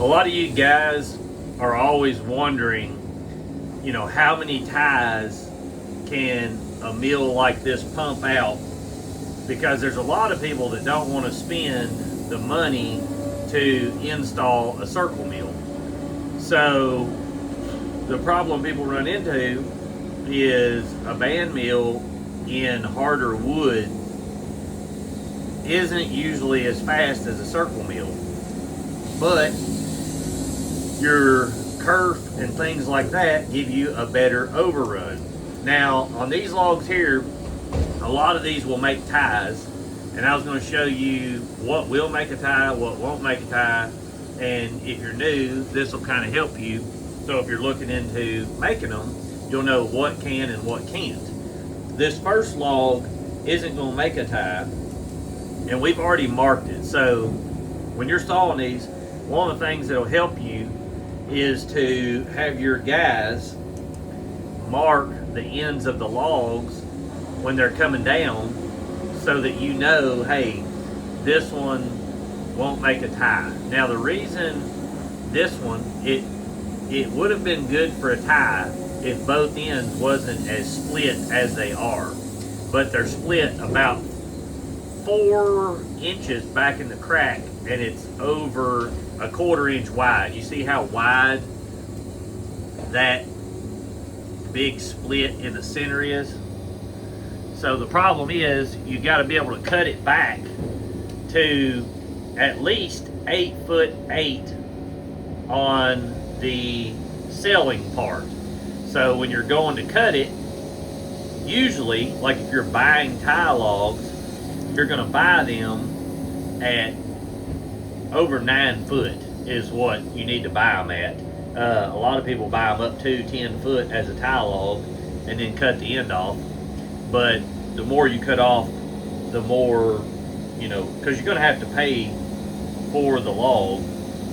A lot of you guys are always wondering, how many ties can a mill like this pump out? Because there's a lot of people that don't want to spend the money to install a circle mill. So the problem people run into is a band mill in harder wood isn't usually as fast as a circle mill, but your kerf and things like that give you a better overrun. Now on these logs here, a lot of these will make ties, and I was going to show you what will make a tie, what won't make a tie, and if you're new, this will kind of help you. So if you're looking into making them, you'll know what can and what can't. This first log isn't going to make a tie, and we've already marked it. So when you're sawing these, one of the things that'll help you is to have your guys mark the ends of the logs when they're coming down, so that you know, hey, this one won't make a tie. Now the reason this one, it would have been good for a tie if both ends wasn't as split as they are, but they're split about 4 inches back in the crack, and it's over a 1/4 inch wide. You see how wide that big split in the center is? So the problem is you got to be able to cut it back to at least 8'8" on the selling part. So when you're going to cut it, usually, like if you're buying tie logs, you're going to buy them at over 9 foot is what you need to buy them at. A lot of people buy them up to 10 foot as a tie log and then cut the end off. But the more you cut off, the more, because you're going to have to pay for the log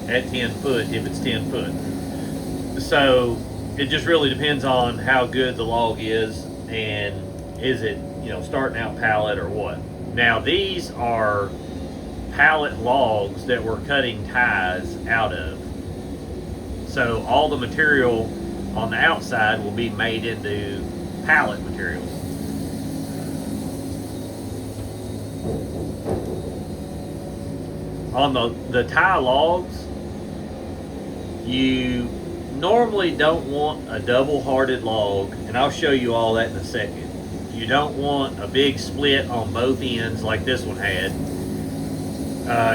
at 10 foot if it's 10 foot. So it just really depends on how good the log is, and is it, starting out pallet or what. Now these are pallet logs that we're cutting ties out of. So all the material on the outside will be made into pallet material. On the tie logs, you normally don't want a double-hearted log, and I'll show you all that in a second. You don't want a big split on both ends like this one had.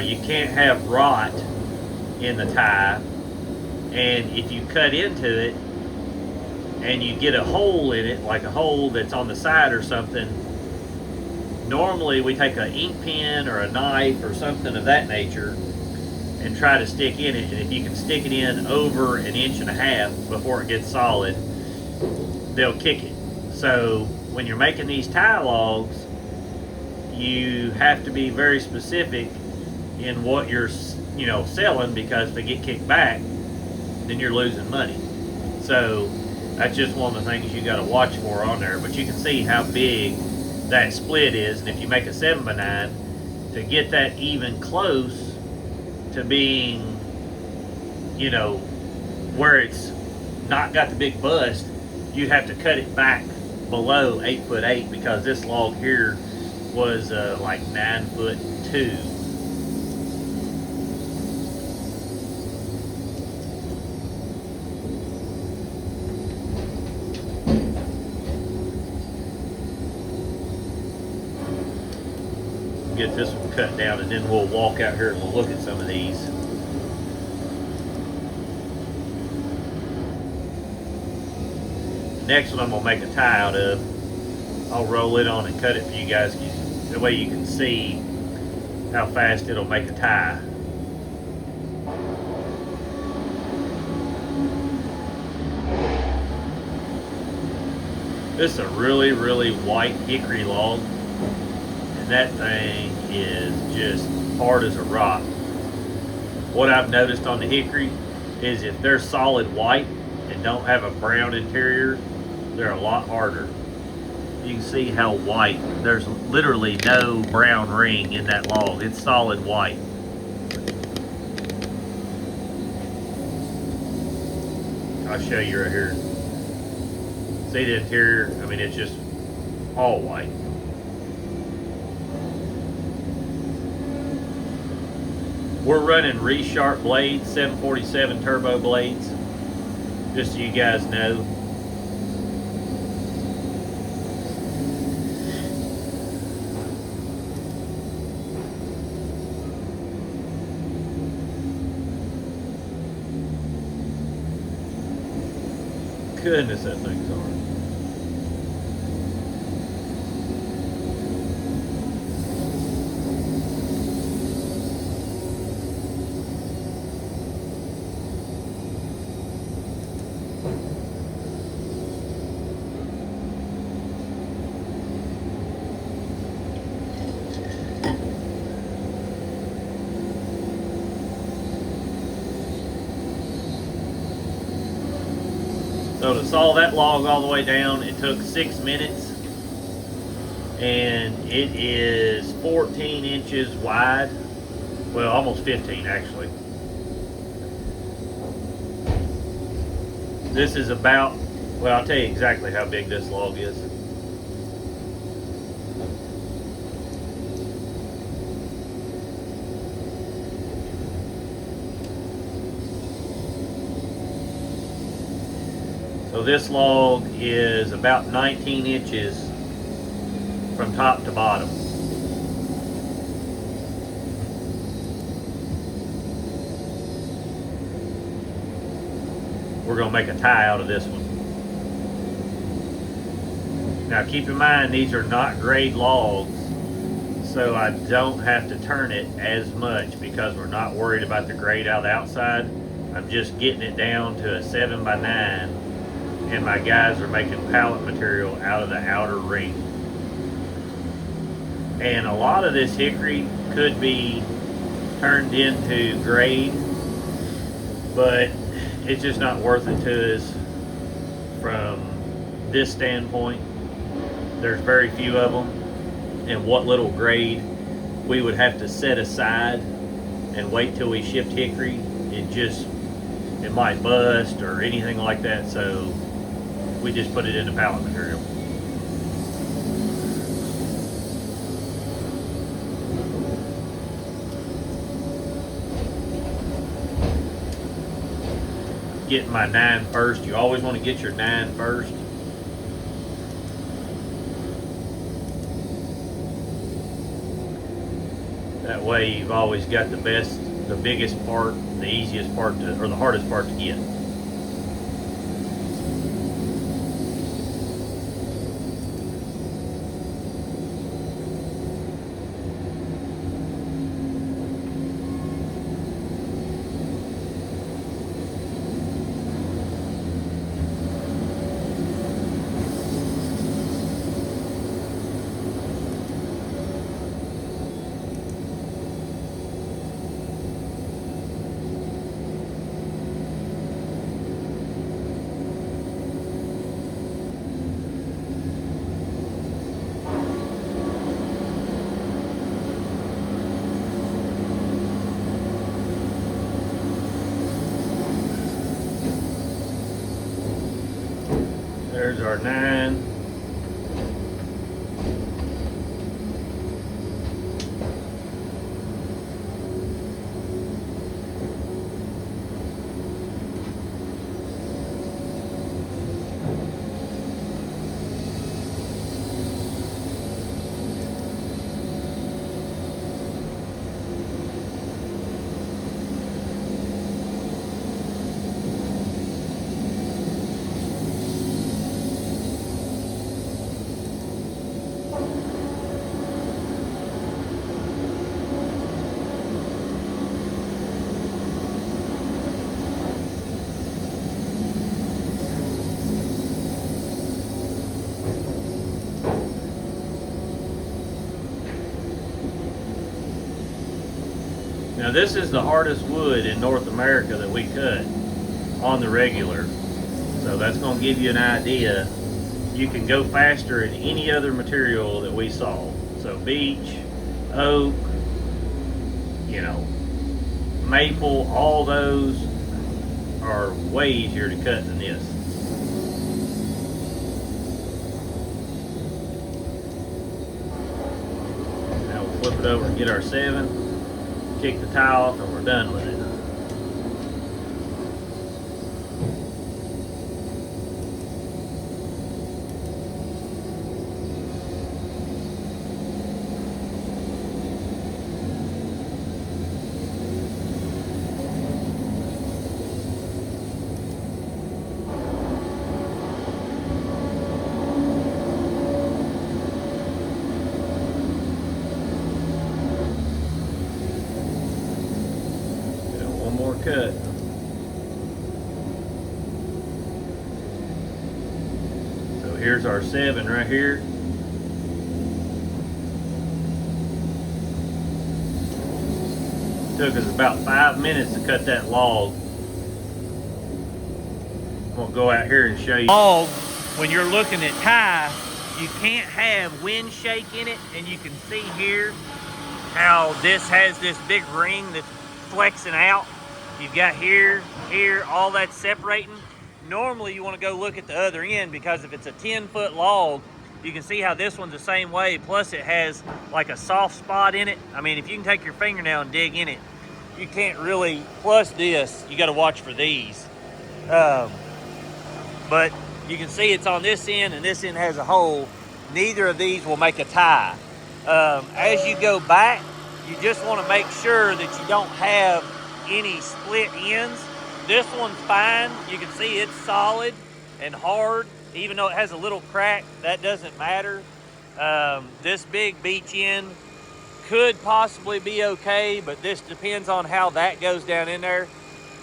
You can't have rot in the tie, and if you cut into it and you get a hole in it, like a hole that's on the side or something, normally we take an ink pen or a knife or something of that nature and try to stick in it, and if you can stick it in over 1.5 inches before it gets solid, they'll kick it. So when you're making these tie logs, you have to be very specific in what you're selling, because if they get kicked back, then you're losing money. So that's just one of the things you got to watch for on there. But you can see how big that split is, and if you make a 7x9, to get that even close to being, where it's not got the big bust, you'd have to cut it back below 8'8", because this log here was like 9'2". Get this one cut down, and then we'll walk out here and we'll look at some of these. Next one I'm going to make a tie out of. I'll roll it on and cut it for you guys, that way you can see how fast it'll make a tie. This is a really, really white hickory log. That thing is just hard as a rock. What I've noticed on the hickory is if they're solid white and don't have a brown interior, they're a lot harder. You can see how white, there's literally no brown ring in that log. It's solid white. I'll show you right here. See the interior? I mean, it's just all white. We're running Resharp blades, 747 turbo blades, just so you guys know. Goodness, that thing's hard. So to saw that log all the way down, it took 6 minutes, and it is 14 inches wide. Well, almost 15 actually. This is about, well, I'll tell you exactly how big this log is. So this log is about 19 inches from top to bottom. We're going to make a tie out of this one. Now keep in mind, these are not grade logs, so I don't have to turn it as much because we're not worried about the grade out of the outside. I'm just getting it down to a 7x9. And my guys are making pallet material out of the outer ring. And a lot of this hickory could be turned into grade, but it's just not worth it to us from this standpoint. There's very few of them, and what little grade we would have to set aside and wait till we shipped hickory, it might bust or anything like that, so we just put it into pallet material. Getting my 9 first. You always want to get your 9 first. That way you've always got the biggest part, the easiest part or the hardest part to get. There's our 9. Now this is the hardest wood in North America that we cut on the regular. So that's going to give you an idea. You can go faster in any other material that we saw. So beech, oak, maple, all those, are way easier to cut than this. Now we'll flip it over and get our 7, kick the tie off, and we're done with it. More cut. So here's our 7 right here. Took us about 5 minutes to cut that log. I'm gonna go out here and show you. Log, when you're looking at tie, you can't have wind shake in it, and you can see here how this has this big ring that's flexing out. You've got here, all that's separating. Normally you want to go look at the other end, because if it's a 10-foot log, you can see how this one's the same way. Plus it has like a soft spot in it. I mean, if you can take your fingernail and dig in it, you can't really, plus this, you got to watch for these. But you can see it's on this end, and this end has a hole. Neither of these will make a tie. As you go back, you just want to make sure that you don't have any split ends. This one's fine. You can see it's solid and hard, even though it has a little crack. That doesn't matter. This big beach end could possibly be okay, but this depends on how that goes down in there.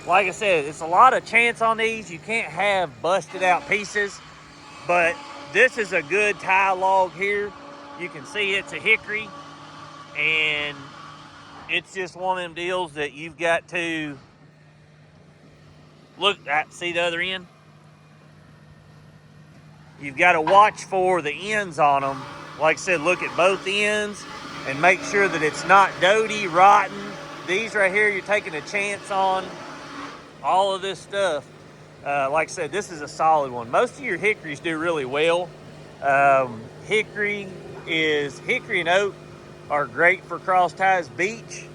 Like I said, it's a lot of chance on these. You can't have busted out pieces, but this is a good tie log here. You can see it's a hickory, and it's just one of them deals that you've got to look at. See the other end? You've got to watch for the ends on them. Like I said, look at both ends and make sure that it's not doty, rotten. These right here, you're taking a chance on. All of this stuff. Like I said, this is a solid one. Most of your hickories do really well. Hickory and oak are great for cross ties. Beech,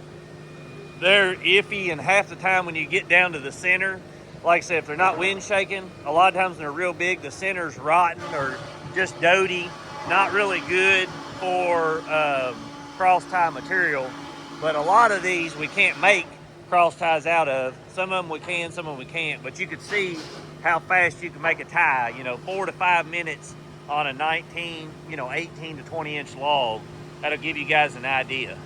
they're iffy, and half the time when you get down to the center, like I said, if they're not wind shaking, a lot of times when they're real big, the center's rotten or just doty, not really good for cross tie material. But a lot of these we can't make cross ties out of. Some of them we can, some of them we can't. But you can see how fast you can make a tie. 4 to 5 minutes on a 19, 18 to 20 inch log. That'll give you guys an idea.